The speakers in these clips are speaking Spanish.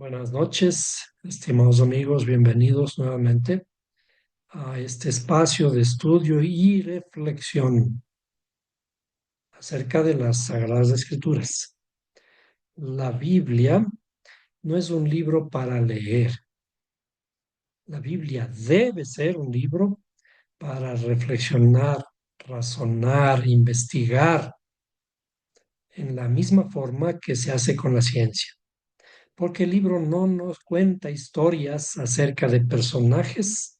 Buenas noches, estimados amigos, bienvenidos nuevamente a este espacio de estudio y reflexión acerca de las Sagradas Escrituras. La Biblia no es un libro para leer. La Biblia debe ser un libro para reflexionar, razonar, investigar en la misma forma que se hace con la ciencia. Porque el libro no nos cuenta historias acerca de personajes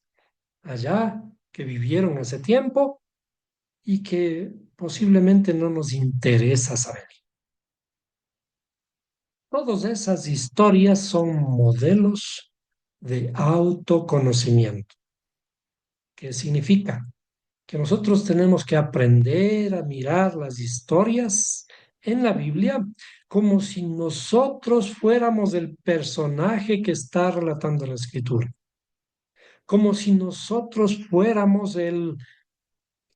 allá que vivieron hace tiempo y que posiblemente no nos interesa saber. Todas esas historias son modelos de autoconocimiento. ¿Qué significa? Que nosotros tenemos que aprender a mirar las historias en la Biblia como si nosotros fuéramos el personaje que está relatando la escritura, como si nosotros fuéramos el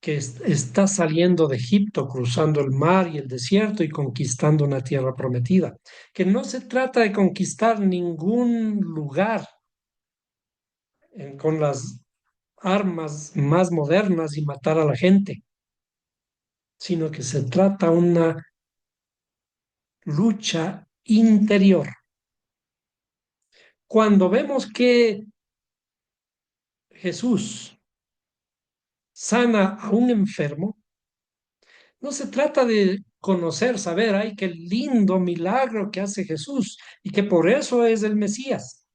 que está saliendo de Egipto, cruzando el mar y el desierto y conquistando una tierra prometida. Que no se trata de conquistar ningún lugar con las armas más modernas y matar a la gente, sino que se trata de una lucha interior. Cuando vemos que Jesús sana a un enfermo, no se trata de conocer, saber, ay, qué lindo milagro que hace Jesús y que por eso es el Mesías,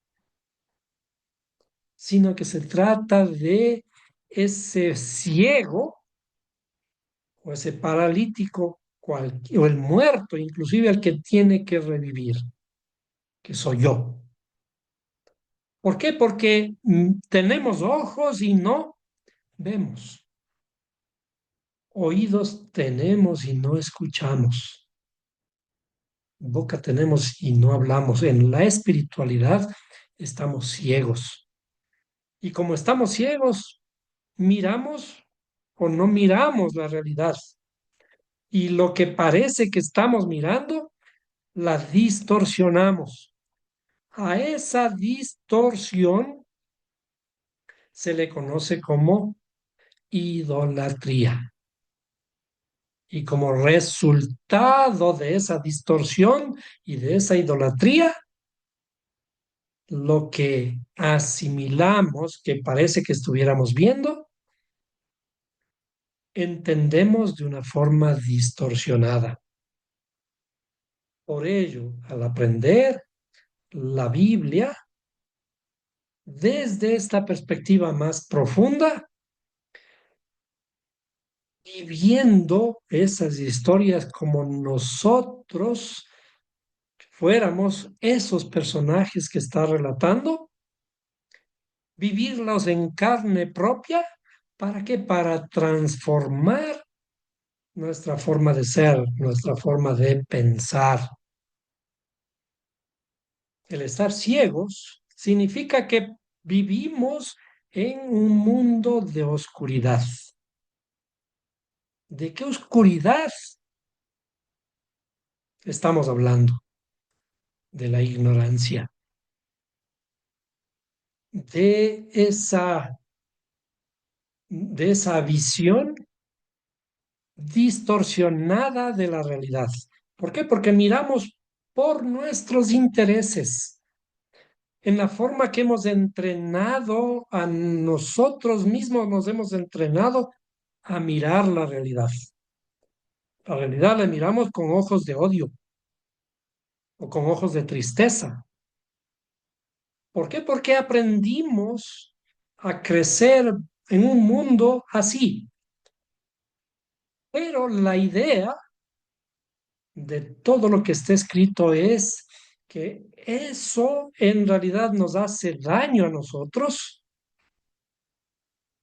sino que se trata de ese ciego o ese paralítico o el muerto, inclusive el que tiene que revivir, que soy yo. ¿Por qué? Porque tenemos ojos y no vemos, oídos tenemos y no escuchamos, boca tenemos y no hablamos. En la espiritualidad estamos ciegos. Y como estamos ciegos, miramos o no miramos la realidad. Y lo que parece que estamos mirando, la distorsionamos. A esa distorsión se le conoce como idolatría. Y como resultado de esa distorsión y de esa idolatría, lo que asimilamos, que parece que estuviéramos viendo, entendemos de una forma distorsionada. Por ello, al aprender la Biblia desde esta perspectiva más profunda, viviendo esas historias como nosotros fuéramos esos personajes que está relatando, vivirlos en carne propia. ¿Para qué? Para transformar nuestra forma de ser, nuestra forma de pensar. El estar ciegos significa que vivimos en un mundo de oscuridad. ¿De qué oscuridad estamos hablando? De la ignorancia, de esa visión distorsionada de la realidad. ¿Por qué? Porque miramos por nuestros intereses, en la forma que hemos entrenado a nosotros mismos, nos hemos entrenado a mirar la realidad. La realidad la miramos con ojos de odio o con ojos de tristeza. ¿Por qué? Porque aprendimos a crecer en un mundo así. Pero la idea de todo lo que está escrito es que eso en realidad nos hace daño a nosotros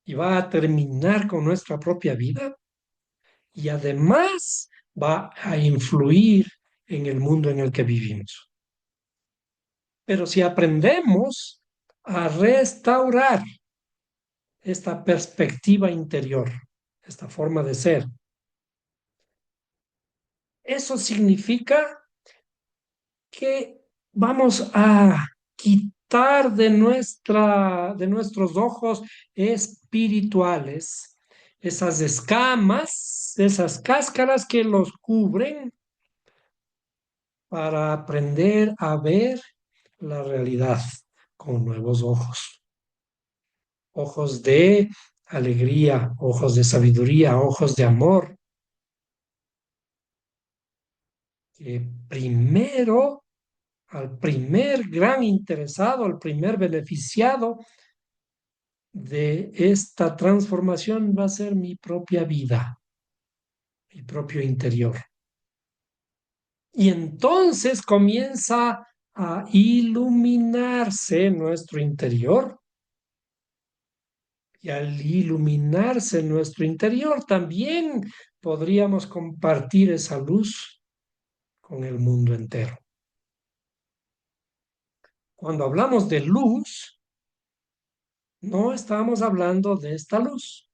y va a terminar con nuestra propia vida y además va a influir en el mundo en el que vivimos. Pero si aprendemos a restaurar esta perspectiva interior, esta forma de ser, eso significa que vamos a quitar de nuestros ojos espirituales esas escamas, esas cáscaras que los cubren para aprender a ver la realidad con nuevos ojos. Ojos de alegría, ojos de sabiduría, ojos de amor, que primero, al primer gran interesado, al primer beneficiado de esta transformación va a ser mi propia vida, mi propio interior. Y entonces comienza a iluminarse nuestro interior. Y al iluminarse nuestro interior, también podríamos compartir esa luz con el mundo entero. Cuando hablamos de luz, no estamos hablando de esta luz.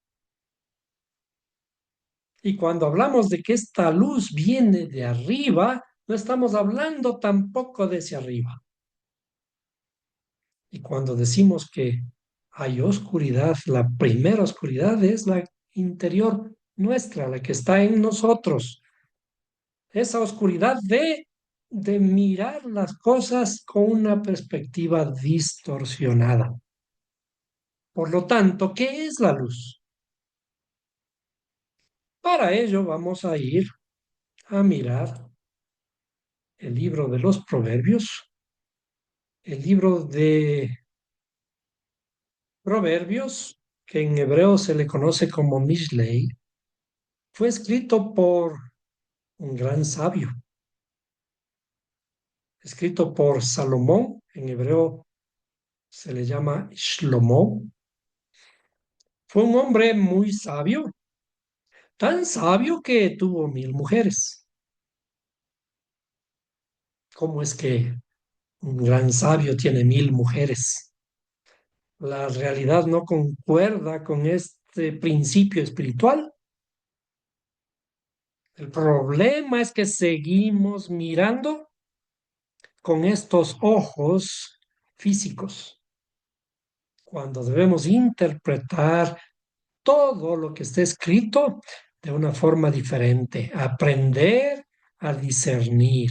Y cuando hablamos de que esta luz viene de arriba, no estamos hablando tampoco de ese arriba. Y cuando decimos que hay oscuridad, la primera oscuridad es la interior nuestra, la que está en nosotros. Esa oscuridad de mirar las cosas con una perspectiva distorsionada. Por lo tanto, ¿qué es la luz? Para ello vamos a ir a mirar el libro de los Proverbios, el libro de Proverbios, que en hebreo se le conoce como Mishlei, fue escrito por un gran sabio, escrito por Salomón, en hebreo se le llama Shlomo. Fue un hombre muy sabio, tan sabio que tuvo 1000 mujeres. ¿Cómo es que un gran sabio tiene 1000 mujeres? La realidad no concuerda con este principio espiritual. El problema es que seguimos mirando con estos ojos físicos, cuando debemos interpretar todo lo que está escrito de una forma diferente, aprender a discernir,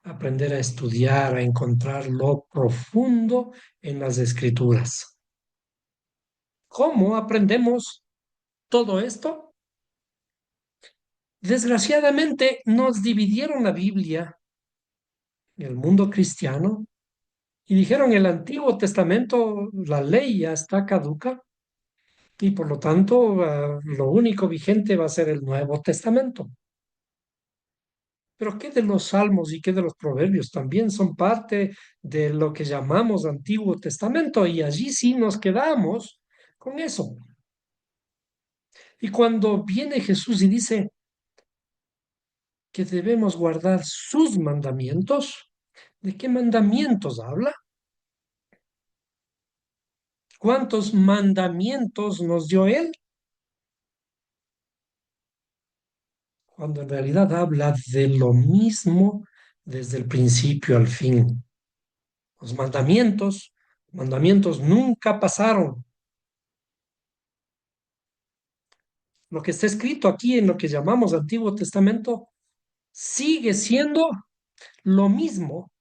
aprender a estudiar, a encontrar lo profundo en las escrituras. ¿Cómo aprendemos todo esto? Desgraciadamente nos dividieron la Biblia, el mundo cristiano, y dijeron el Antiguo Testamento, la ley ya está caduca y por lo tanto lo único vigente va a ser el Nuevo Testamento. Pero ¿qué de los salmos y qué de los proverbios? También son parte de lo que llamamos Antiguo Testamento y allí sí nos quedamos con eso. Y cuando viene Jesús y dice que debemos guardar sus mandamientos, ¿de qué mandamientos habla? ¿Cuántos mandamientos nos dio Él? Cuando en realidad habla de lo mismo desde el principio al fin. Los mandamientos nunca pasaron. Lo que está escrito aquí en lo que llamamos Antiguo Testamento sigue siendo lo mismo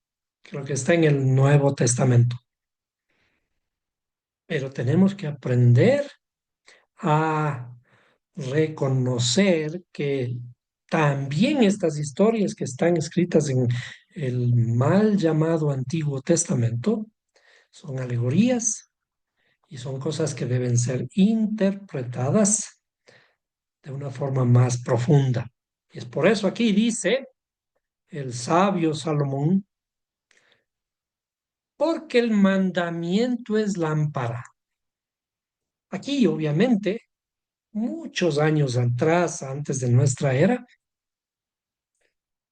que lo que está en el Nuevo Testamento. Pero tenemos que aprender a reconocer que también estas historias que están escritas en el mal llamado Antiguo Testamento son alegorías y son cosas que deben ser interpretadas de una forma más profunda. Y es por eso aquí dice el sabio Salomón, porque el mandamiento es lámpara. Aquí, obviamente, muchos años atrás, antes de nuestra era,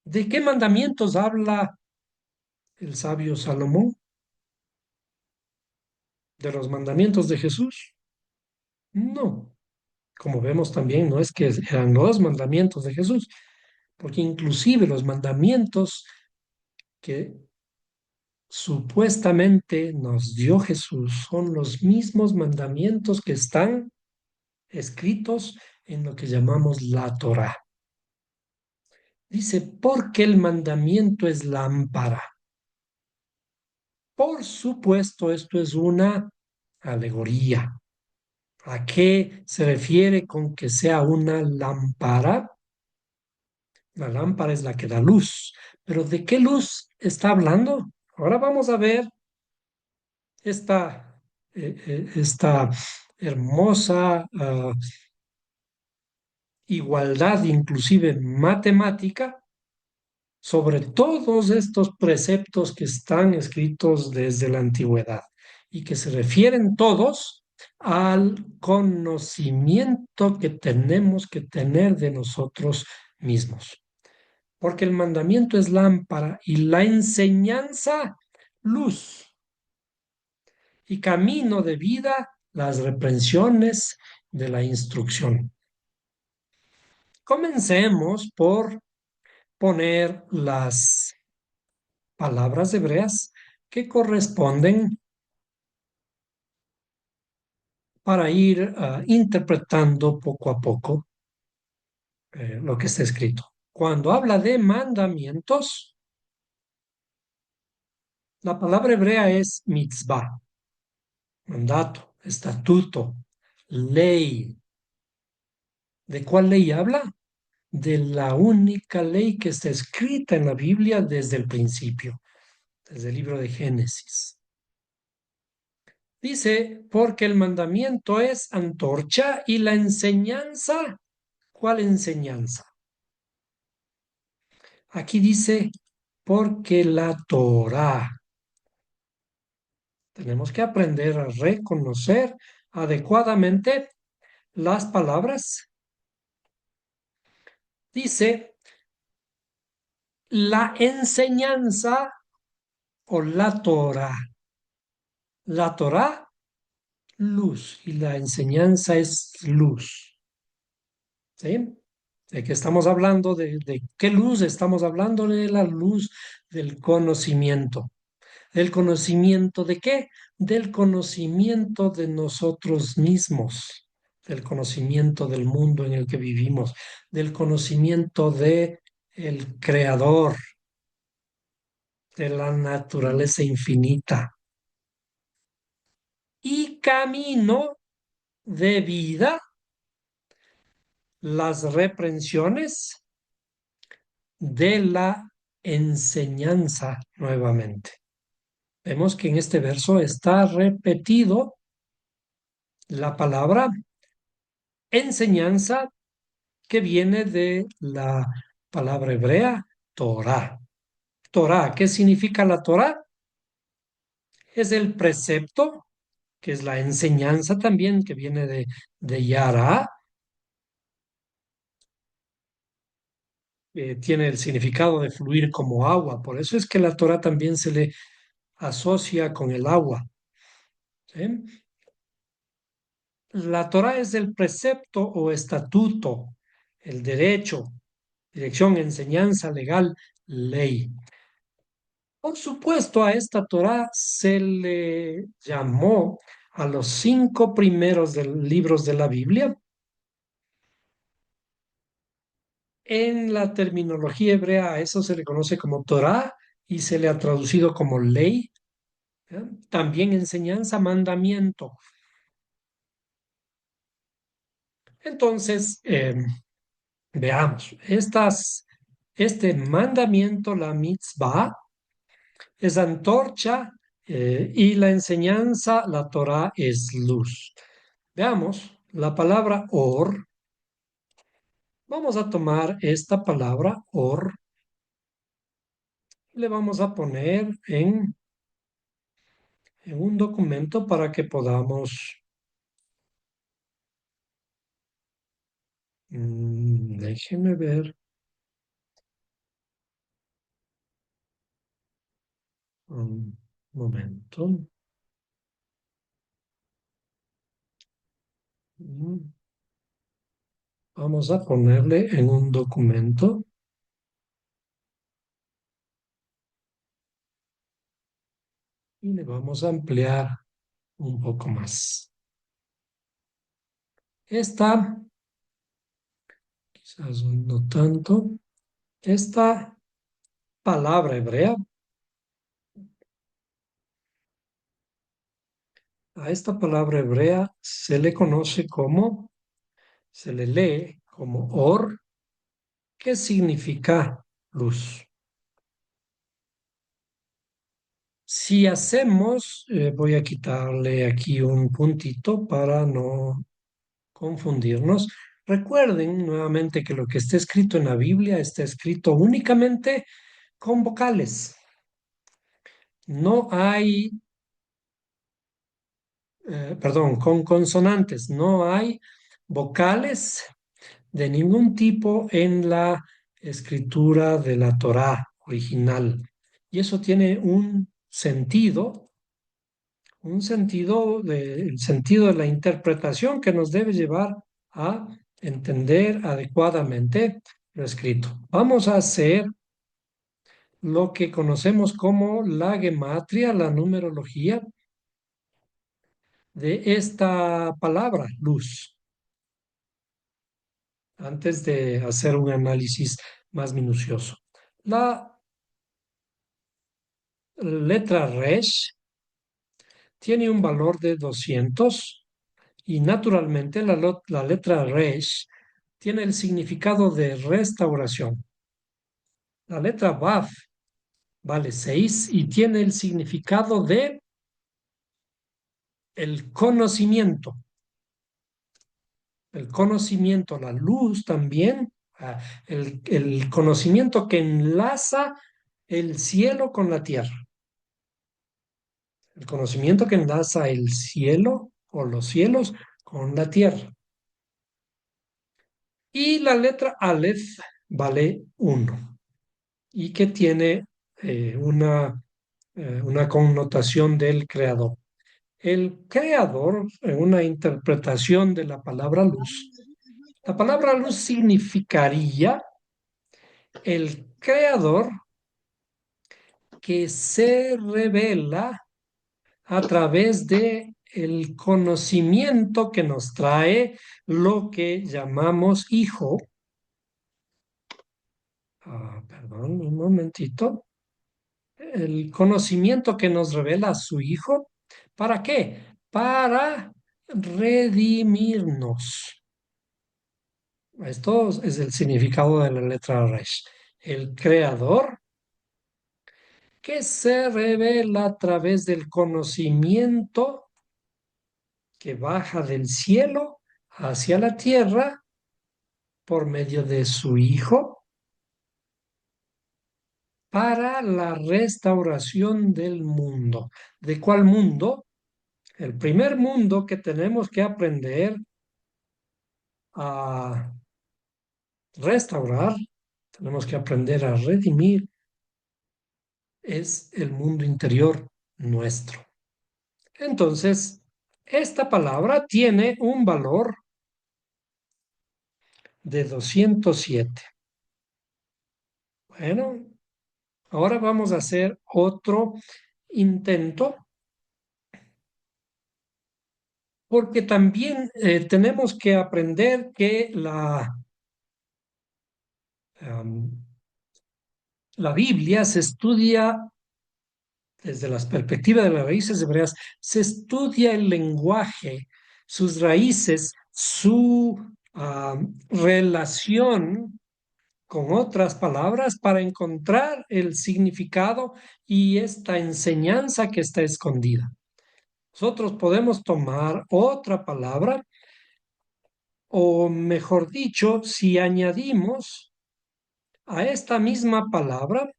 ¿de qué mandamientos habla el sabio Salomón? ¿De los mandamientos de Jesús? No. Como vemos también, no es que eran los mandamientos de Jesús, porque inclusive los mandamientos que supuestamente nos dio Jesús son los mismos mandamientos que están escritos en lo que llamamos la Torá. Dice, porque el mandamiento es lámpara. Por supuesto, esto es una alegoría. ¿A qué se refiere con que sea una lámpara? La lámpara es la que da luz. ¿Pero de qué luz está hablando? Ahora vamos a ver esta hermosa igualdad, inclusive matemática, sobre todos estos preceptos que están escritos desde la antigüedad y que se refieren todos al conocimiento que tenemos que tener de nosotros mismos. Porque el mandamiento es lámpara y la enseñanza luz y camino de vida las reprensiones de la instrucción. Comencemos por poner las palabras hebreas que corresponden para ir interpretando poco a poco lo que está escrito. Cuando habla de mandamientos, la palabra hebrea es mitzvah, mandato, estatuto, ley. ¿De cuál ley habla? De la única ley que está escrita en la Biblia desde el principio, desde el libro de Génesis. Dice, porque el mandamiento es antorcha y la enseñanza, ¿cuál enseñanza? Aquí dice, porque la Torá. Tenemos que aprender a reconocer adecuadamente las palabras. Dice, la enseñanza o la Torá. La Torá, luz, y la enseñanza es luz. ¿Sí? ¿De qué estamos hablando? ¿De qué luz estamos hablando? De la luz del conocimiento. ¿Del conocimiento de qué? Del conocimiento de nosotros mismos, del conocimiento del mundo en el que vivimos, del conocimiento de el creador, de la naturaleza infinita. Y camino de vida, las reprensiones de la enseñanza nuevamente. Vemos que en este verso está repetido la palabra enseñanza que viene de la palabra hebrea Torah. Torah, ¿qué significa la Torah? Es el precepto, que es la enseñanza también, que viene de Yara, tiene el significado de fluir como agua. Por eso es que la Torah también se le asocia con el agua. ¿Sí? La Torah es el precepto o estatuto, el derecho, dirección, enseñanza legal, ley. Por supuesto, a esta Torá se le llamó a los 5 primeros libros de la Biblia. En la terminología hebrea a eso se le conoce como Torá y se le ha traducido como ley, ¿ya? También enseñanza, mandamiento. Entonces, veamos, este mandamiento, la mitzvah, es antorcha y la enseñanza, la Torá, es luz. Veamos, la palabra or, vamos a tomar esta palabra or y le vamos a poner en un documento para que podamos, déjenme ver un momento. Mm, Vamos a ponerle en un documento. y le vamos a ampliar un poco más. Esta, quizás no tanto, esta palabra hebrea, a esta palabra hebrea se le conoce como, se le lee como or, que significa luz. Si hacemos, voy a quitarle aquí un puntito para no confundirnos. Recuerden nuevamente que lo que está escrito en la Biblia está escrito únicamente con vocales. No hay, perdón, con consonantes. No hay vocales de ningún tipo en la escritura de la Torá original. Y eso tiene el sentido de la interpretación que nos debe llevar a entender adecuadamente lo escrito. Vamos a hacer lo que conocemos como la gematria, la numerología de esta palabra, luz, antes de hacer un análisis más minucioso. La letra Resh tiene un valor de 200 y naturalmente la letra Resh tiene el significado de restauración. La letra Vav vale 6 y tiene el significado de el conocimiento. El conocimiento, la luz también, el conocimiento que enlaza el cielo con la tierra. El conocimiento que enlaza el cielo o los cielos con la tierra. Y la letra Aleph vale 1 y que tiene una connotación del creador. El creador, en una interpretación de la palabra luz significaría el creador que se revela a través de el conocimiento que nos trae lo que llamamos hijo. Perdón, un momentito. El conocimiento que nos revela a su hijo. ¿Para qué? Para redimirnos. Esto es el significado de la letra Resh. El creador que se revela a través del conocimiento que baja del cielo hacia la tierra por medio de su Hijo para la restauración del mundo. ¿De cuál mundo? El primer mundo que tenemos que aprender a restaurar, tenemos que aprender a redimir, es el mundo interior nuestro. Entonces, esta palabra tiene un valor de 207. Bueno, ahora vamos a hacer otro intento porque también tenemos que aprender que la Biblia se estudia desde la perspectiva de las raíces hebreas, se estudia el lenguaje, sus raíces, su relación con otras palabras para encontrar el significado y esta enseñanza que está escondida. Nosotros podemos tomar otra palabra, o mejor dicho, si añadimos a esta misma palabra,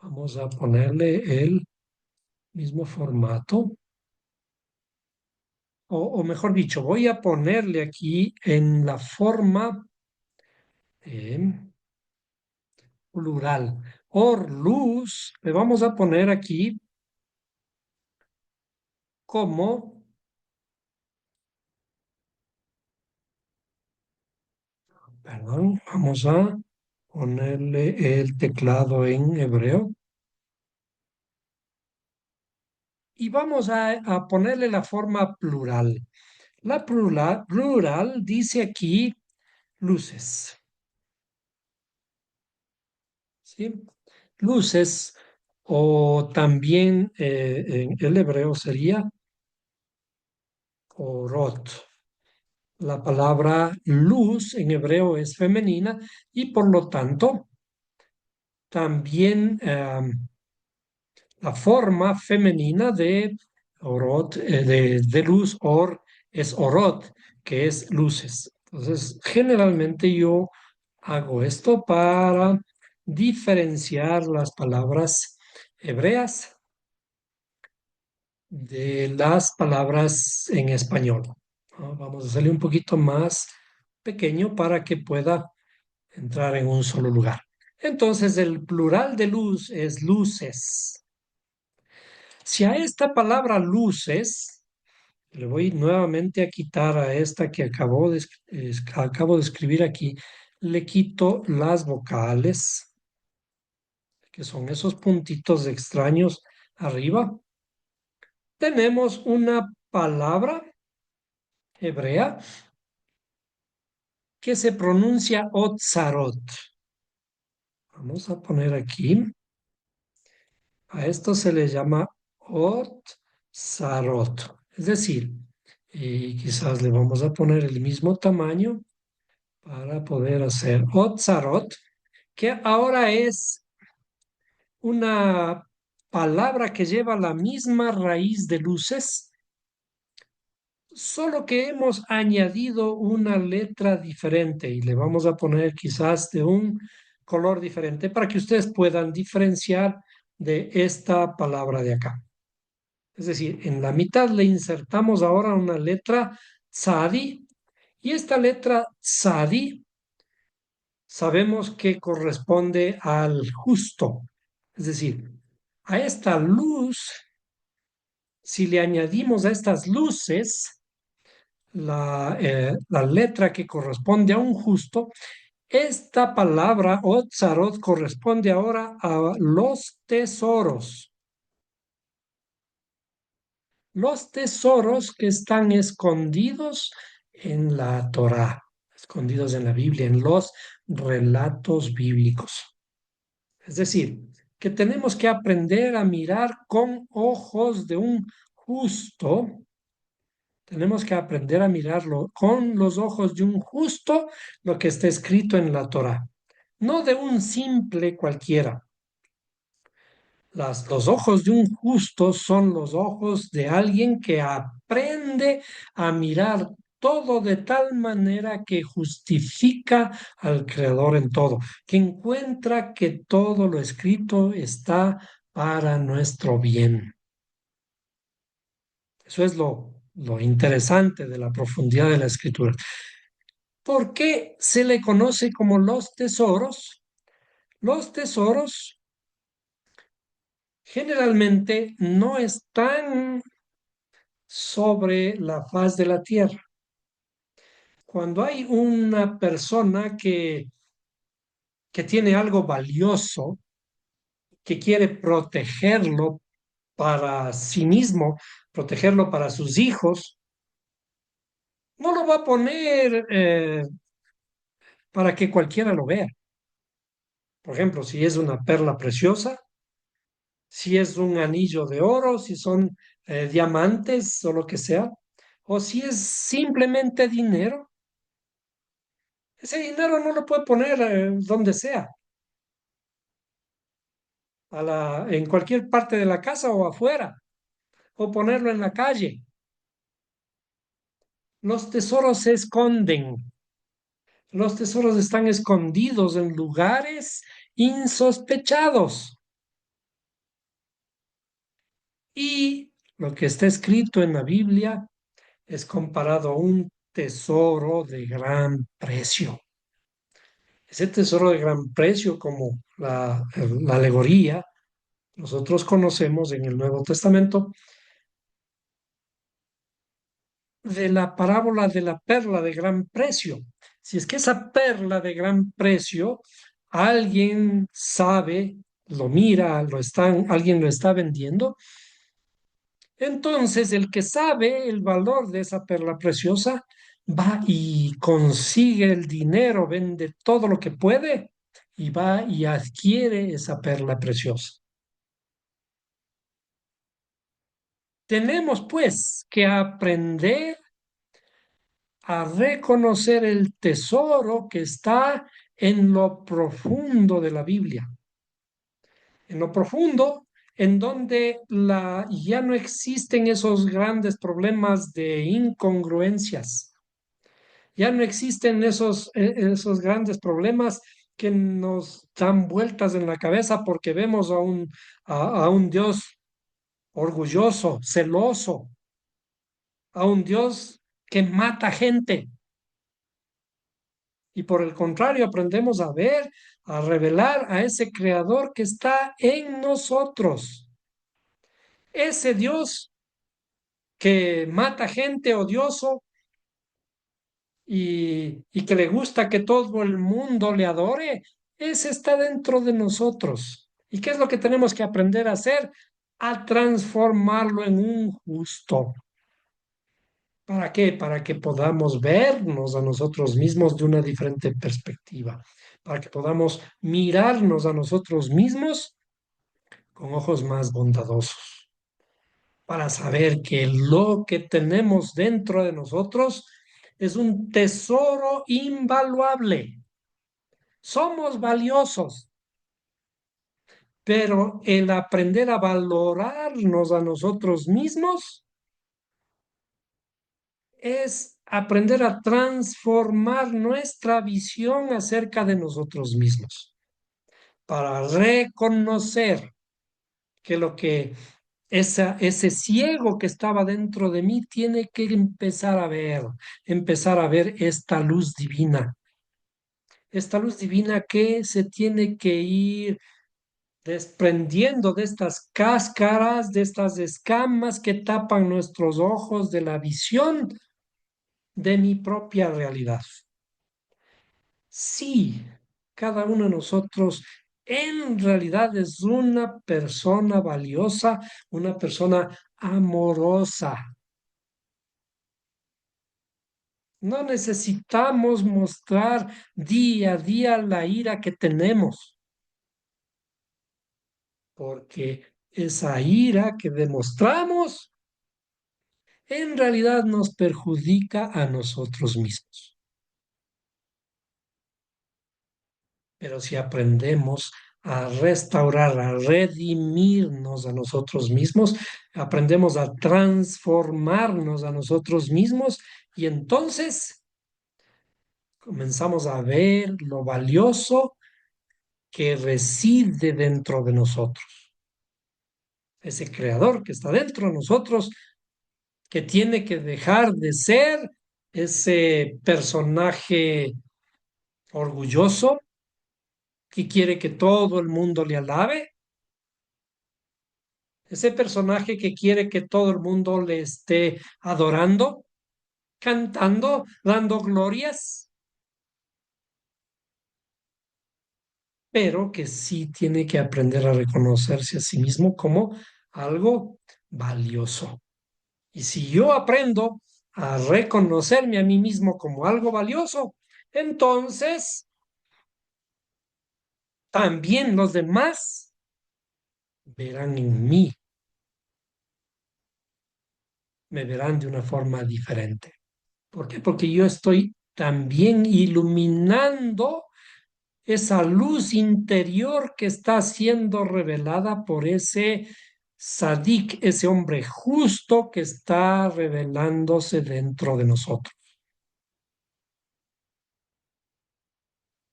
vamos a ponerle el mismo formato, o mejor dicho, voy a ponerle aquí en la forma plural. Or luz, le vamos a poner aquí como, perdón, vamos a ponerle el teclado en hebreo. y vamos a ponerle la forma plural. La plural dice aquí luces, ¿sí? Luces, o también en el hebreo sería orot. La palabra luz en hebreo es femenina y por lo tanto también la forma femenina de orot, de luz, es orot, que es luces. Entonces, generalmente yo hago esto para diferenciar las palabras hebreas de las palabras en español, ¿no? Vamos a hacerle un poquito más pequeño para que pueda entrar en un solo lugar. Entonces, el plural de luz es luces. Si a esta palabra luces, le voy nuevamente a quitar a esta que acabo de escribir aquí, le quito las vocales, que son esos puntitos extraños arriba. Tenemos una palabra hebrea que se pronuncia otzarot. Vamos a poner aquí. A esto se le llama otzarot. Es decir, y quizás le vamos a poner el mismo tamaño para poder hacer otzarot, que ahora es una palabra que lleva la misma raíz de luces, solo que hemos añadido una letra diferente y le vamos a poner quizás de un color diferente para que ustedes puedan diferenciar de esta palabra de acá. Es decir, en la mitad le insertamos ahora una letra tzadi y esta letra tzadi sabemos que corresponde al justo. Es decir, a esta luz, si le añadimos a estas luces la letra que corresponde a un justo, esta palabra Otzarot corresponde ahora a los tesoros. Los tesoros que están escondidos en la Torá, escondidos en la Biblia, en los relatos bíblicos. Es decir, que tenemos que aprender a mirar con ojos de un justo. Tenemos que aprender a mirarlo con los ojos de un justo, lo que está escrito en la Torá, no de un simple cualquiera. Los ojos de un justo son los ojos de alguien que aprende a mirar todo de tal manera que justifica al Creador en todo, que encuentra que todo lo escrito está para nuestro bien. Eso es lo interesante de la profundidad de la escritura. ¿Por qué se le conoce como los tesoros? Los tesoros generalmente no están sobre la faz de la tierra. Cuando hay una persona que tiene algo valioso, que quiere protegerlo para sí mismo, protegerlo para sus hijos, no lo va a poner para que cualquiera lo vea. Por ejemplo, si es una perla preciosa, si es un anillo de oro, si son diamantes o lo que sea, o si es simplemente dinero, ese dinero no lo puede poner donde sea, en cualquier parte de la casa o afuera, o ponerlo en la calle. Los tesoros se esconden. Los tesoros están escondidos en lugares insospechados. Y lo que está escrito en la Biblia es comparado a un tesoro de gran precio. Ese tesoro de gran precio, como la alegoría, nosotros conocemos en el Nuevo Testamento, de la parábola de la perla de gran precio. Si es que esa perla de gran precio, alguien sabe, lo mira, alguien lo está vendiendo, Entonces, el que sabe el valor de esa perla preciosa va y consigue el dinero, vende todo lo que puede y va y adquiere esa perla preciosa. Tenemos pues que aprender a reconocer el tesoro que está en lo profundo de la Biblia, en lo profundo en donde ya no existen esos grandes problemas de incongruencias, ya no existen esos grandes problemas que nos dan vueltas en la cabeza porque vemos a un Dios orgulloso, celoso, a un Dios que mata gente. Y por el contrario, aprendemos a ver, a revelar a ese creador que está en nosotros. Ese Dios que mata gente odioso y que le gusta que todo el mundo le adore, ese está dentro de nosotros. ¿Y qué es lo que tenemos que aprender a hacer? A transformarlo en un justo. ¿Para qué? Para que podamos vernos a nosotros mismos de una diferente perspectiva, para que podamos mirarnos a nosotros mismos con ojos más bondadosos, para saber que lo que tenemos dentro de nosotros es un tesoro invaluable. Somos valiosos, pero el aprender a valorarnos a nosotros mismos es aprender a transformar nuestra visión acerca de nosotros mismos, para reconocer que ese ciego que estaba dentro de mí tiene que empezar a ver esta luz divina que se tiene que ir desprendiendo de estas cáscaras, de estas escamas que tapan nuestros ojos de la visión de mi propia realidad. Sí, cada uno de nosotros en realidad es una persona valiosa, una persona amorosa. No necesitamos mostrar día a día la ira que tenemos, porque esa ira que demostramos en realidad nos perjudica a nosotros mismos. Pero si aprendemos a restaurar, a redimirnos a nosotros mismos, aprendemos a transformarnos a nosotros mismos y entonces comenzamos a ver lo valioso que reside dentro de nosotros. Ese creador que está dentro de nosotros, que tiene que dejar de ser ese personaje orgulloso que quiere que todo el mundo le alabe, ese personaje que quiere que todo el mundo le esté adorando, cantando, dando glorias, pero que sí tiene que aprender a reconocerse a sí mismo como algo valioso. Y si yo aprendo a reconocerme a mí mismo como algo valioso, entonces también los demás verán en mí, me verán de una forma diferente. ¿Por qué? Porque yo estoy también iluminando esa luz interior que está siendo revelada por ese sadik, ese hombre justo que está revelándose dentro de nosotros.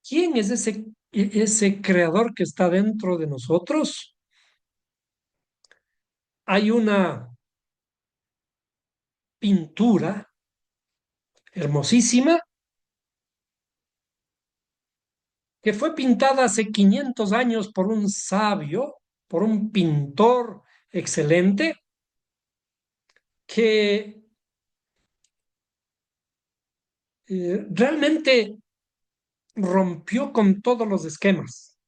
¿Quién es ese creador que está dentro de nosotros? Hay una pintura hermosísima que fue pintada hace 500 años por un sabio, por un pintor excelente, que realmente rompió con todos los esquemas,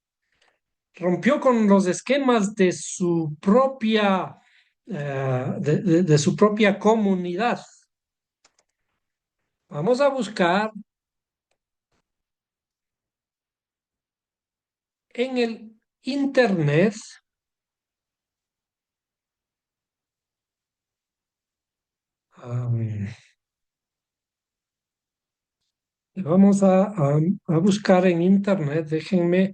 rompió con los esquemas de su propia de su propia comunidad. Vamos a buscar en el internet. am, Vamos a buscar en internet. Déjenme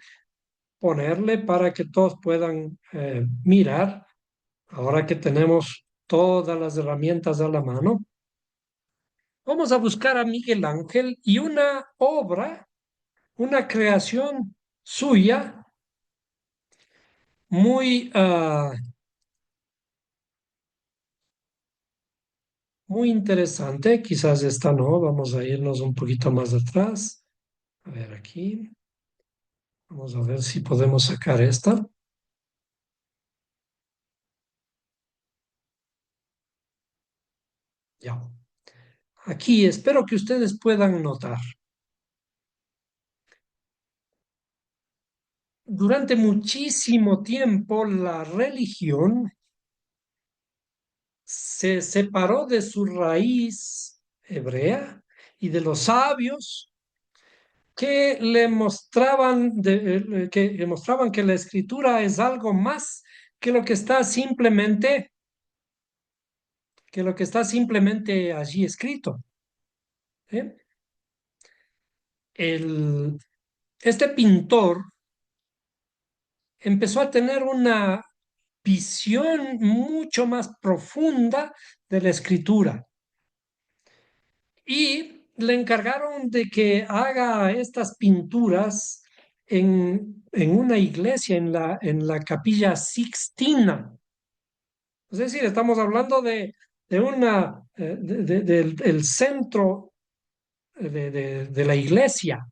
ponerle para que todos puedan mirar. Ahora que tenemos todas las herramientas a la mano, vamos a buscar a Miguel Ángel y una obra, una creación suya muy, muy interesante. Quizás esta no, vamos a irnos un poquito más atrás. A ver aquí, vamos a ver si podemos sacar esta. Ya. Aquí espero que ustedes puedan notar. Durante muchísimo tiempo la religión se separó de su raíz hebrea y de los sabios que le mostraban, que le mostraban que la escritura es algo más que lo que está simplemente, que lo que está simplemente allí escrito. ¿Eh? El, este pintor empezó a tener una visión mucho más profunda de la escritura y le encargaron de que haga estas pinturas en una iglesia, en la Capilla Sixtina. Es decir, estamos hablando de una, del el centro de la iglesia.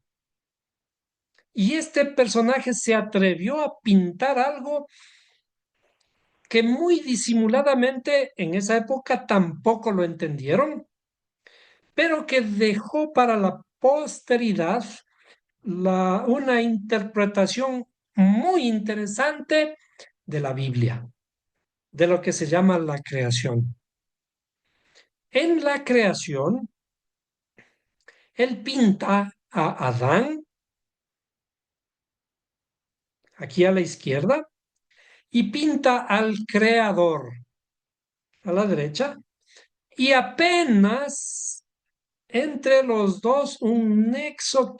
Y este personaje se atrevió a pintar algo que muy disimuladamente en esa época tampoco lo entendieron, pero que dejó para la posteridad una interpretación muy interesante de la Biblia, de lo que se llama la creación. En la creación, él pinta a Adán, aquí a la izquierda, y pinta al creador a la derecha, y apenas entre los dos un nexo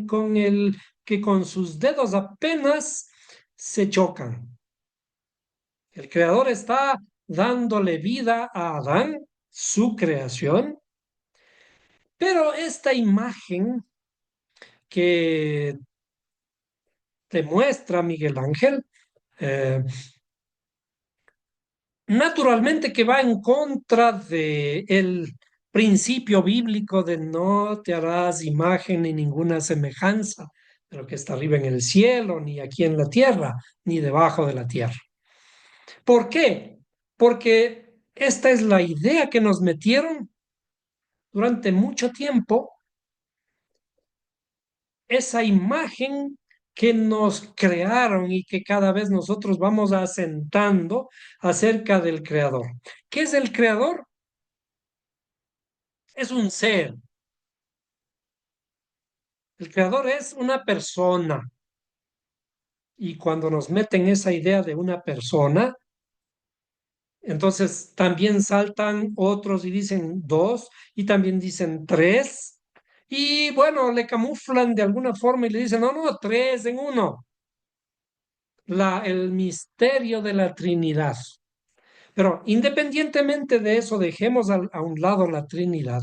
con el que con sus dedos apenas se chocan. El creador está dándole vida a Adán, su creación, pero esta imagen que te muestra Miguel Ángel, eh, naturalmente que va en contra de el principio bíblico de no te harás imagen ni ninguna semejanza de lo que está arriba en el cielo, ni aquí en la tierra, ni debajo de la tierra. ¿Por qué? Porque esta es la idea que nos metieron durante mucho tiempo, esa imagen que nos crearon y que cada vez nosotros vamos asentando acerca del creador. ¿Qué es el creador? Es un ser. El creador es una persona. Y cuando nos meten esa idea de una persona, entonces también saltan otros y dicen dos y también dicen tres. Y bueno, le camuflan de alguna forma y le dicen, no, no, tres en uno. El misterio de la Trinidad. Pero independientemente de eso, dejemos a un lado la Trinidad.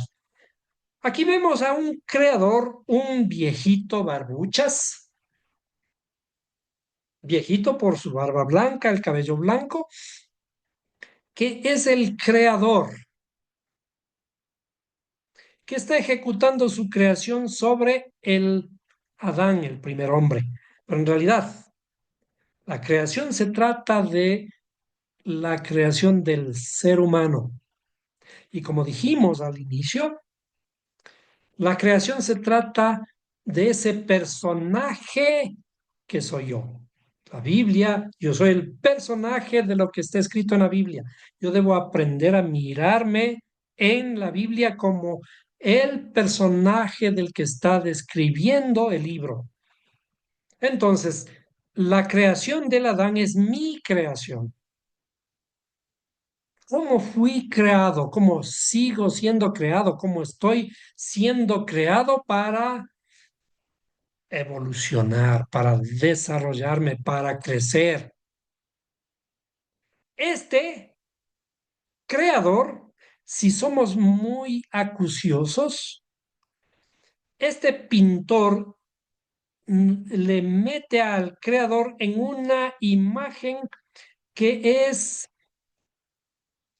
Aquí vemos a un creador, un viejito barbuchas, viejito por su barba blanca, el cabello blanco, que es el creador, que está ejecutando su creación sobre el Adán, el primer hombre. Pero en realidad, la creación se trata de la creación del ser humano. Y como dijimos al inicio, la creación se trata de ese personaje que soy yo. La Biblia, yo soy el personaje de lo que está escrito en la Biblia. Yo debo aprender a mirarme en la Biblia como el personaje del que está describiendo el libro. Entonces, la creación del Adán es mi creación. ¿Cómo fui creado? ¿Cómo sigo siendo creado? ¿Cómo estoy siendo creado para evolucionar, para desarrollarme, para crecer? Este creador, si somos muy acuciosos, este pintor le mete al creador en una imagen que es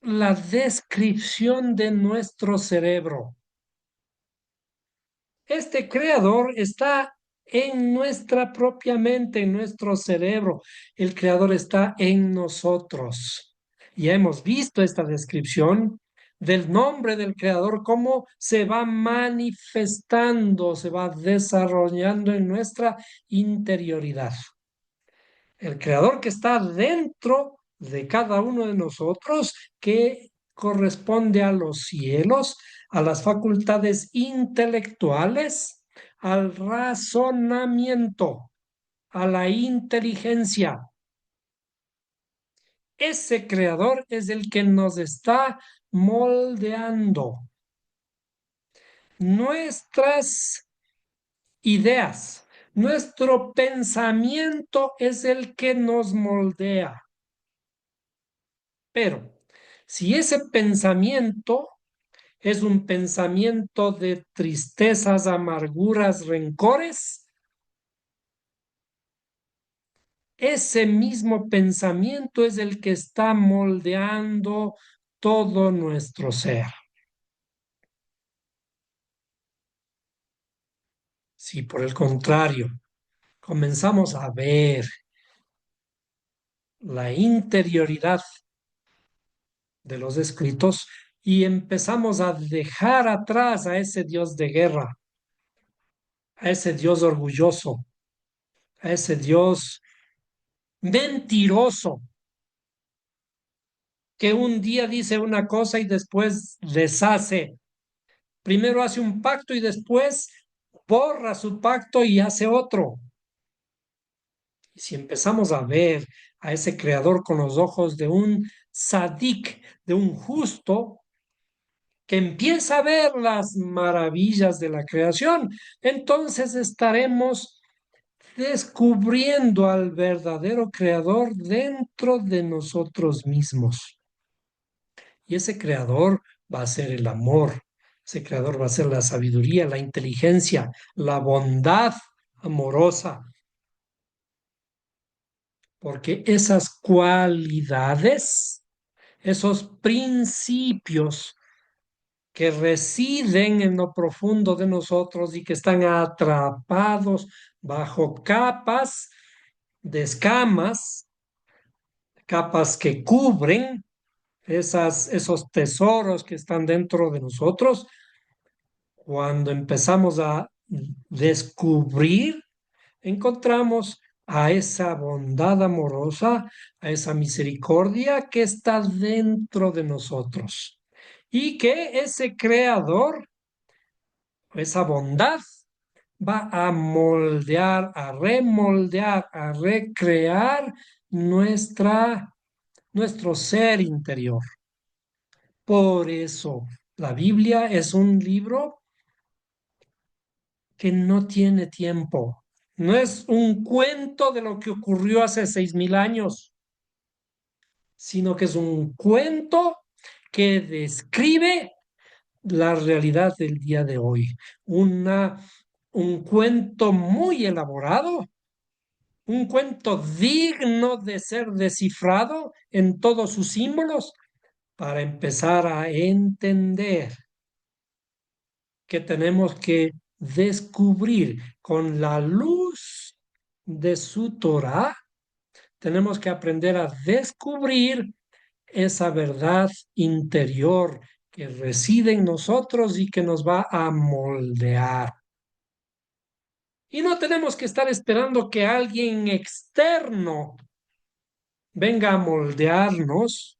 la descripción de nuestro cerebro. Este creador está en nuestra propia mente, en nuestro cerebro. El creador está en nosotros. Ya hemos visto esta descripción del nombre del creador, cómo se va manifestando, se va desarrollando en nuestra interioridad. El creador que está dentro de cada uno de nosotros, que corresponde a los cielos, a las facultades intelectuales, al razonamiento, a la inteligencia. Ese creador es el que nos está moldeando nuestras ideas. Nuestro pensamiento es el que nos moldea. Pero si ese pensamiento es un pensamiento de tristezas, amarguras, rencores, ese mismo pensamiento es el que está moldeando todo nuestro ser. Si por el contrario comenzamos a ver la interioridad de los escritos y empezamos a dejar atrás a ese Dios de guerra, a ese Dios orgulloso, a ese Dios mentiroso, que un día dice una cosa y después deshace. Primero hace un pacto y después borra su pacto y hace otro. Y si empezamos a ver a ese creador con los ojos de un sadik, de un justo, que empieza a ver las maravillas de la creación, entonces estaremos descubriendo al verdadero creador dentro de nosotros mismos. Y ese creador va a ser el amor, ese creador va a ser la sabiduría, la inteligencia, la bondad amorosa, porque esas cualidades, esos principios que residen en lo profundo de nosotros y que están atrapados bajo capas de escamas, capas que cubren esos tesoros que están dentro de nosotros, cuando empezamos a descubrir, encontramos a esa bondad amorosa, a esa misericordia que está dentro de nosotros. Y que ese creador, esa bondad, va a moldear, a remoldear, a recrear nuestro ser interior. Por eso, la Biblia es un libro que no tiene tiempo. No es un cuento de lo que ocurrió hace 6.000 años, sino que es un cuento que describe la realidad del día de hoy. Un cuento muy elaborado, un cuento digno de ser descifrado en todos sus símbolos para empezar a entender que tenemos que descubrir con la luz de su Torah, tenemos que aprender a descubrir esa verdad interior que reside en nosotros y que nos va a moldear. Y no tenemos que estar esperando que alguien externo venga a moldearnos,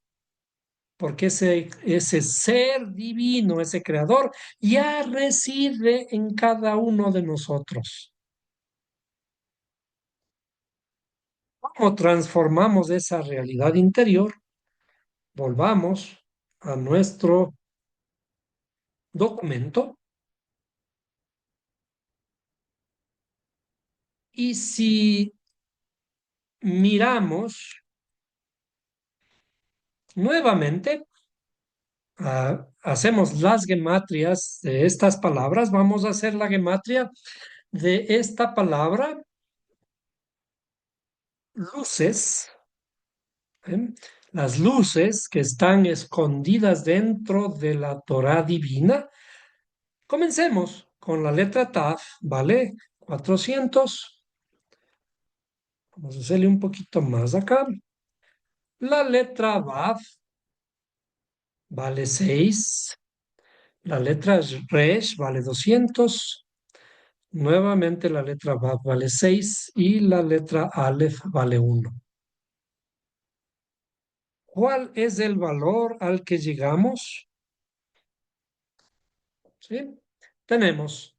porque ese ser divino, ese creador, ya reside en cada uno de nosotros. ¿Cómo transformamos esa realidad interior? Volvamos a nuestro documento y si miramos nuevamente, hacemos las gematrias de estas palabras, vamos a hacer la gematria de esta palabra, luces, ¿eh? Las luces que están escondidas dentro de la Torá divina. Comencemos con la letra Taf, ¿vale? 400. Vamos a hacerle un poquito más acá. La letra Vav vale 6. La letra Resh vale 200. Nuevamente la letra Vav vale 6 y la letra Aleph vale 1. ¿Cuál es el valor al que llegamos? ¿Sí? Tenemos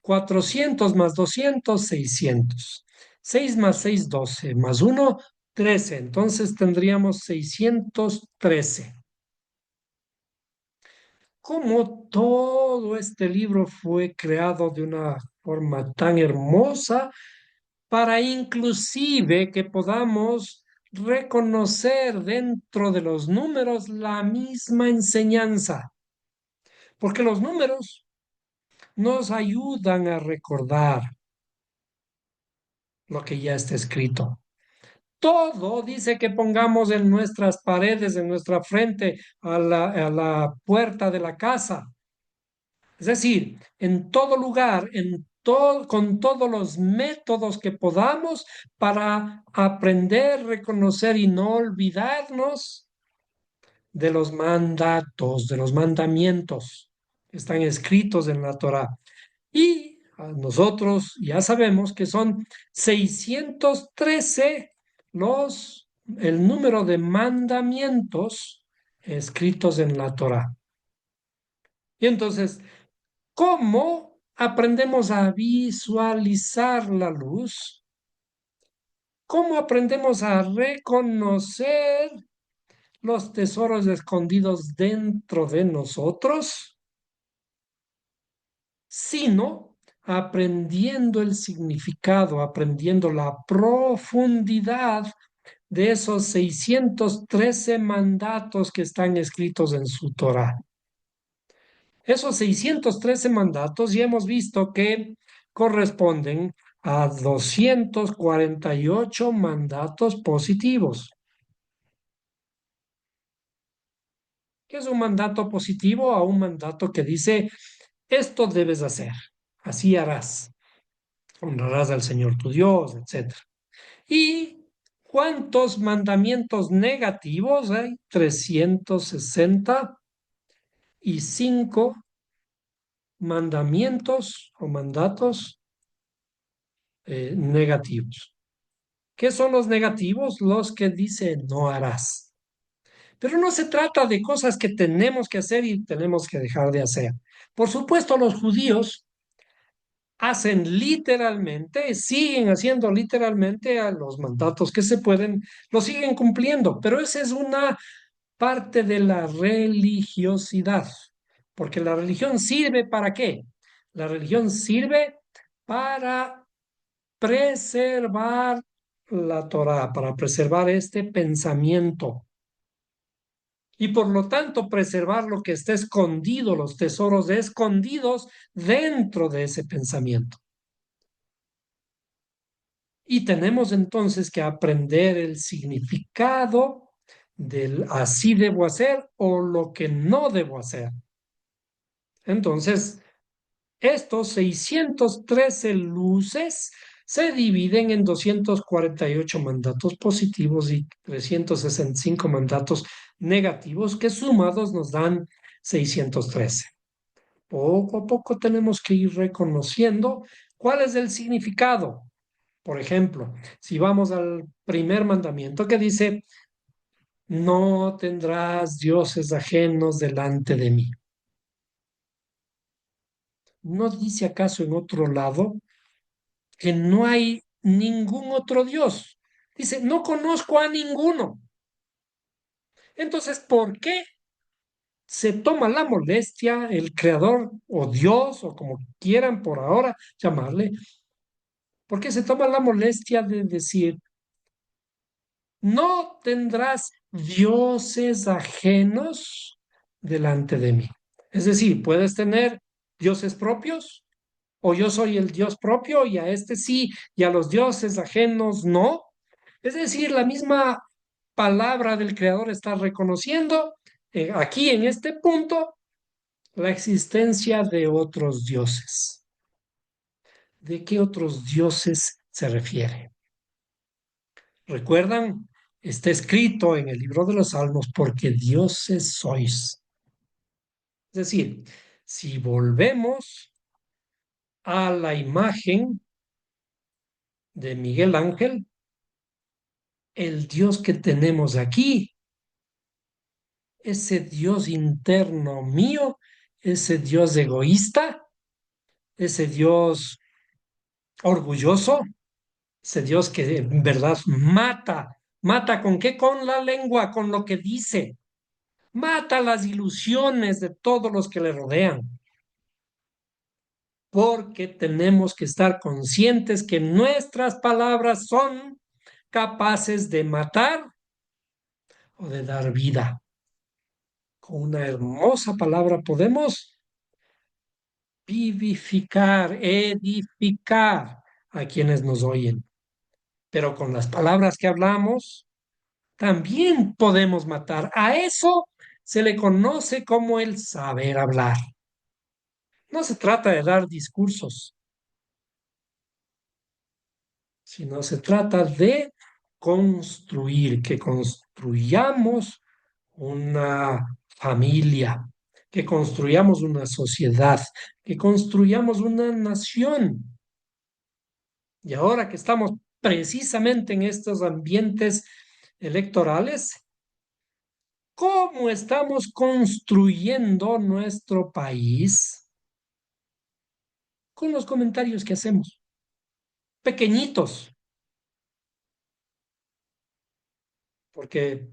400 más 200, 600. 6 más 6, 12. Más 1, 13. Entonces tendríamos 613. Cómo todo este libro fue creado de una forma tan hermosa para inclusive que podamos reconocer dentro de los números la misma enseñanza, porque los números nos ayudan a recordar lo que ya está escrito. Todo dice que pongamos en nuestras paredes, en nuestra frente, a la puerta de la casa. Es decir, en todo lugar, con todos los métodos que podamos para aprender, reconocer y no olvidarnos de los mandatos, de los mandamientos que están escritos en la Torá. Y nosotros ya sabemos que son 613 el número de mandamientos escritos en la Torá. Y entonces, ¿cómo aprendemos a visualizar la luz? ¿Cómo aprendemos a reconocer los tesoros escondidos dentro de nosotros? Sino aprendiendo el significado, aprendiendo la profundidad de esos 613 mandatos que están escritos en su Torah. Esos 613 mandatos ya hemos visto que corresponden a 248 mandatos positivos. ¿Qué es un mandato positivo? A un mandato que dice, esto debes hacer, así harás, honrarás al Señor tu Dios, etc. ¿Y cuántos mandamientos negativos hay? 365 mandamientos o mandatos negativos. ¿Qué son los negativos? Los que dice no harás. Pero no se trata de cosas que tenemos que hacer y tenemos que dejar de hacer. Por supuesto, los judíos hacen literalmente, siguen haciendo literalmente a los mandatos que se pueden, lo siguen cumpliendo, pero esa es una parte de la religiosidad, porque la religión sirve ¿para qué? La religión sirve para preservar la Torá, para preservar este pensamiento y por lo tanto preservar lo que está escondido, los tesoros escondidos dentro de ese pensamiento. Y tenemos entonces que aprender el significado del así debo hacer o lo que no debo hacer. Entonces, estos 613 luces se dividen en 248 mandatos positivos y 365 mandatos negativos que sumados nos dan 613. Poco a poco tenemos que ir reconociendo ¿Cuál es el significado? Por ejemplo, si vamos al primer mandamiento que dice, no tendrás dioses ajenos delante de mí. ¿No dice acaso en otro lado que no hay ningún otro Dios? Dice, no conozco a ninguno. Entonces, ¿por qué se toma la molestia, el creador o Dios o como quieran por ahora llamarle, por qué se toma la molestia de decir, no tendrás dioses ajenos delante de mí? Es decir, puedes tener dioses propios o yo soy el Dios propio y a este sí y a los dioses ajenos no. Es decir, la misma palabra del creador está reconociendo aquí en este punto la existencia de otros dioses. ¿De qué otros dioses se refiere? ¿Recuerdan? Está escrito en el libro de los Salmos, porque dioses sois. Es decir, si volvemos a la imagen de Miguel Ángel, el Dios que tenemos aquí, ese Dios interno mío, ese Dios egoísta, ese Dios orgulloso, ese Dios que en verdad mata. ¿Mata con qué? Con la lengua, con lo que dice. Mata las ilusiones de todos los que le rodean. Porque tenemos que estar conscientes que nuestras palabras son capaces de matar o de dar vida. Con una hermosa palabra podemos vivificar, edificar a quienes nos oyen. Pero con las palabras que hablamos, también podemos matar. A eso se le conoce como el saber hablar. No se trata de dar discursos, sino se trata de construir, que construyamos una familia, que construyamos una sociedad, que construyamos una nación. Y ahora que estamos precisamente en estos ambientes electorales, ¿cómo estamos construyendo nuestro país con los comentarios que hacemos? Pequeñitos, porque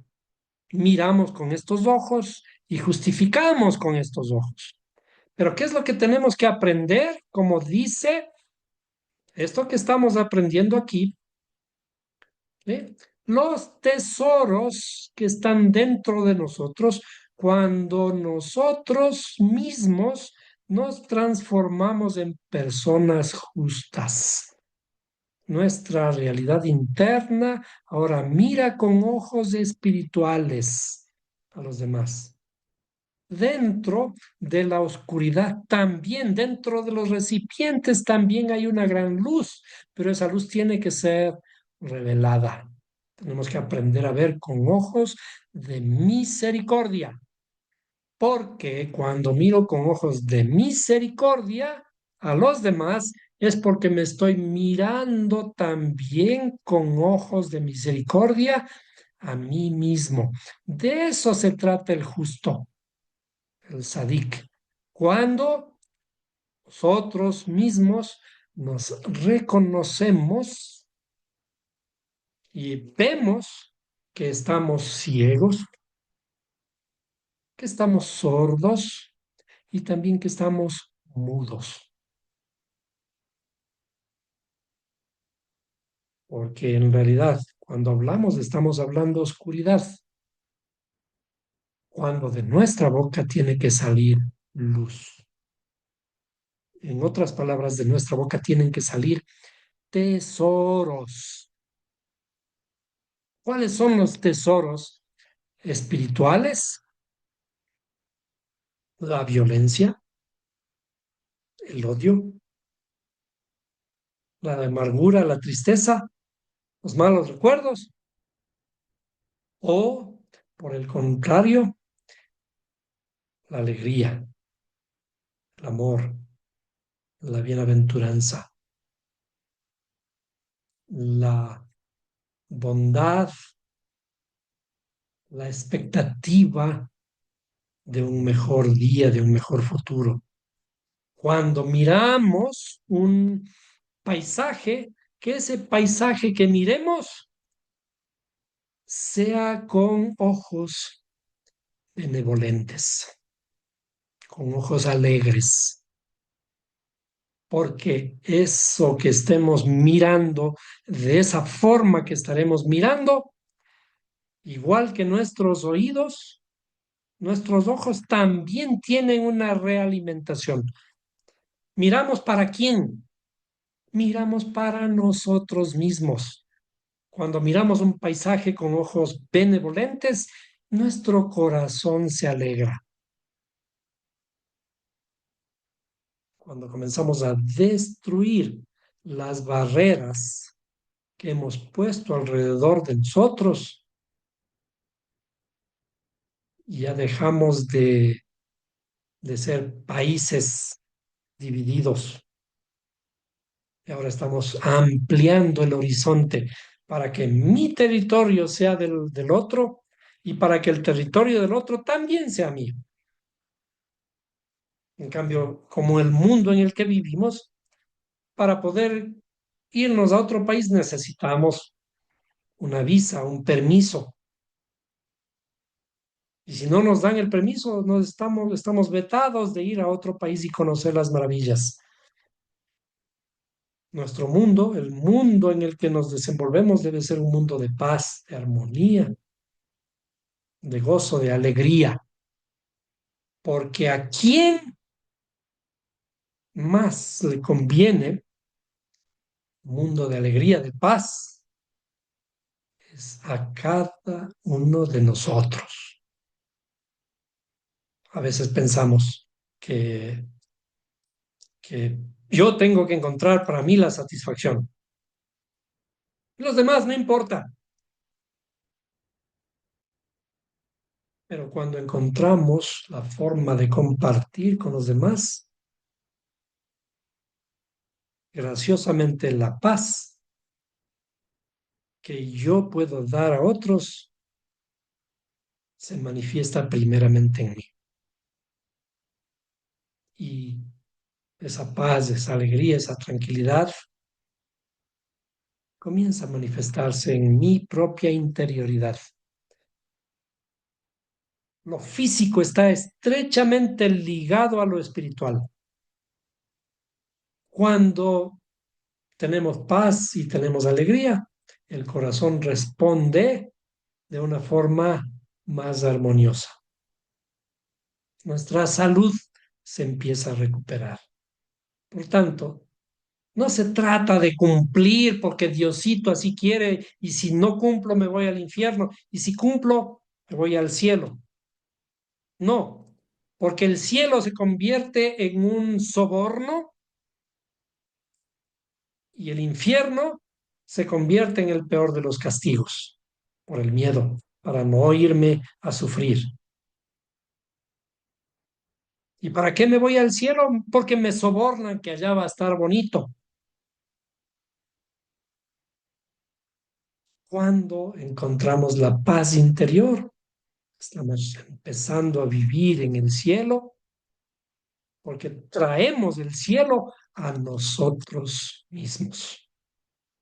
miramos con estos ojos y justificamos con estos ojos. Pero ¿qué es lo que tenemos que aprender? Como dice esto que estamos aprendiendo aquí, ¿eh? Los tesoros que están dentro de nosotros cuando nosotros mismos nos transformamos en personas justas. Nuestra realidad interna ahora mira con ojos espirituales a los demás. Dentro de la oscuridad también, dentro de los recipientes también hay una gran luz, pero esa luz tiene que ser revelada. Tenemos que aprender a ver con ojos de misericordia, porque cuando miro con ojos de misericordia a los demás, es porque me estoy mirando también con ojos de misericordia a mí mismo. De eso se trata el justo, el sadik. Cuando nosotros mismos nos reconocemos y vemos que estamos ciegos, que estamos sordos y también que estamos mudos. Porque en realidad, cuando hablamos, estamos hablando oscuridad, cuando de nuestra boca tiene que salir luz. En otras palabras, de nuestra boca tienen que salir tesoros. ¿Cuáles son los tesoros espirituales? La violencia, el odio, la amargura, la tristeza, los malos recuerdos, o, por el contrario, la alegría, el amor, la bienaventuranza. la bondad, la expectativa de un mejor día, de un mejor futuro. Cuando miramos un paisaje, que ese paisaje que miremos sea con ojos benevolentes, con ojos alegres, porque eso que estemos mirando, de esa forma que estaremos mirando, igual que nuestros oídos, nuestros ojos también tienen una realimentación. ¿Miramos para quién? Miramos para nosotros mismos. Cuando miramos un paisaje con ojos benevolentes, nuestro corazón se alegra. Cuando comenzamos a destruir las barreras que hemos puesto alrededor de nosotros, ya dejamos de ser países divididos. Y ahora estamos ampliando el horizonte para que mi territorio sea del otro y para que el territorio del otro también sea mío. En cambio, como el mundo en el que vivimos, para poder irnos a otro país necesitamos una visa, un permiso. Y si no nos dan el permiso, estamos vetados de ir a otro país y conocer las maravillas. Nuestro mundo, el mundo en el que nos desenvolvemos, debe ser un mundo de paz, de armonía, de gozo, de alegría. Porque a quién más le conviene un mundo de alegría, de paz, es a cada uno de nosotros. A veces pensamos que yo tengo que encontrar para mí la satisfacción. Los demás no importa, pero cuando encontramos la forma de compartir con los demás, graciosamente la paz que yo puedo dar a otros se manifiesta primeramente en mí. Y esa paz, esa alegría, esa tranquilidad comienza a manifestarse en mi propia interioridad. Lo físico está estrechamente ligado a lo espiritual. Cuando tenemos paz y tenemos alegría, el corazón responde de una forma más armoniosa. Nuestra salud se empieza a recuperar. Por tanto, no se trata de cumplir porque Diosito así quiere y si no cumplo me voy al infierno y si cumplo me voy al cielo. No, porque el cielo se convierte en un soborno y el infierno se convierte en el peor de los castigos por el miedo, para no irme a sufrir. ¿Y para qué me voy al cielo? Porque me sobornan que allá va a estar bonito. Cuando encontramos la paz interior, estamos empezando a vivir en el cielo porque traemos el cielo a nosotros mismos.